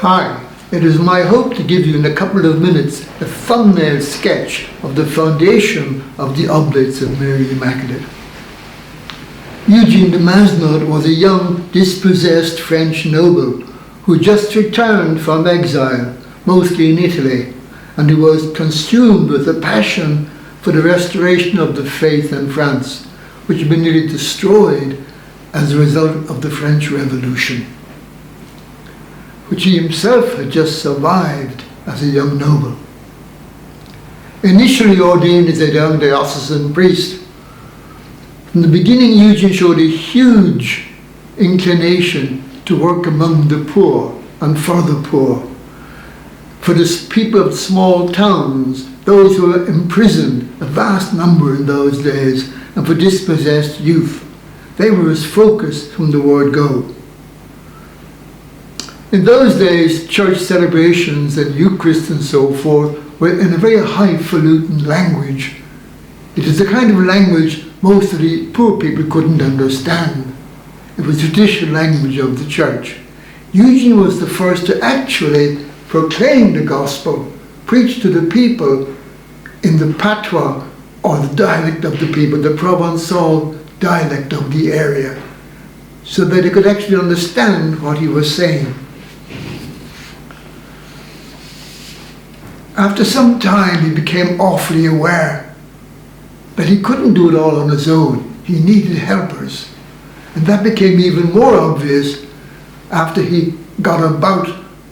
Hi, it is my hope to give you in a couple of minutes a thumbnail sketch of the foundation of the Oblates of Mary Immaculate. Eugene de Mazenod was a young, dispossessed French noble who just returned from exile, mostly in Italy, and who was consumed with a passion for the restoration of the faith in France, which had been nearly destroyed as a result of the French Revolution, which he himself had just survived as a young noble. Initially ordained as a young diocesan priest, from the beginning Eugene showed a huge inclination to work among the poor and for the poor, for the people of small towns, those who were imprisoned, a vast number in those days, and for dispossessed youth. They were his focus from the word go. In those days, church celebrations and Eucharist and so forth were in a very highfalutin language. It is the kind of language most of the poor people couldn't understand. It was the traditional language of the church. Eugene was the first to actually proclaim the gospel, preach to the people in the patois, or the dialect of the people, the Provençal dialect of the area, so that they could actually understand what he was saying. After some time, he became awfully aware that he couldn't do it all on his own. He needed helpers. And that became even more obvious after he got a bout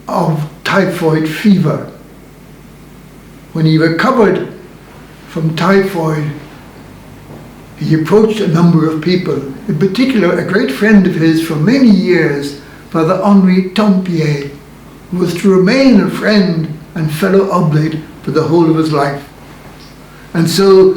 of typhoid fever. When he recovered from typhoid, he approached a number of people, in particular a great friend of his for many years, Father Henri Tempier, who was to remain a friend and fellow oblate for the whole of his life. And so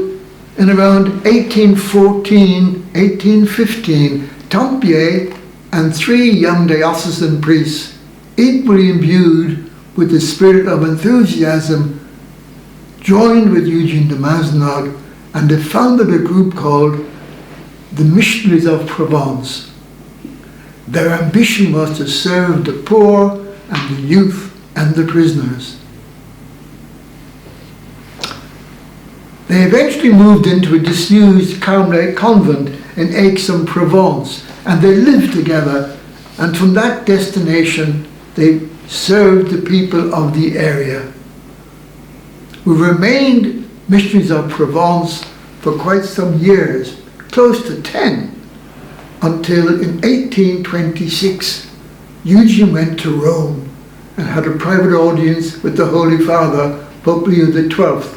in around 1814, 1815, Tempier and three young diocesan priests, equally imbued with the spirit of enthusiasm, joined with Eugene de Mazenod, and they founded a group called the Missionaries of Provence. Their ambition was to serve the poor and the youth and the prisoners. They eventually moved into a disused Carmelite convent in Aix-en-Provence, and they lived together, and from that destination they served the people of the area. We remained Missionaries of Provence for quite some years, close to 10, until in 1826 Eugene went to Rome and had a private audience with the Holy Father, Pope Leo XII.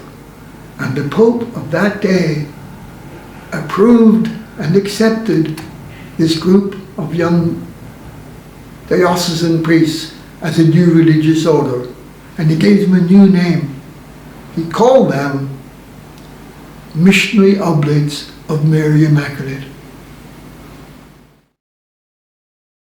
And the Pope of that day approved and accepted this group of young diocesan priests as a new religious order. And he gave them a new name. He called them Missionary Oblates of Mary Immaculate.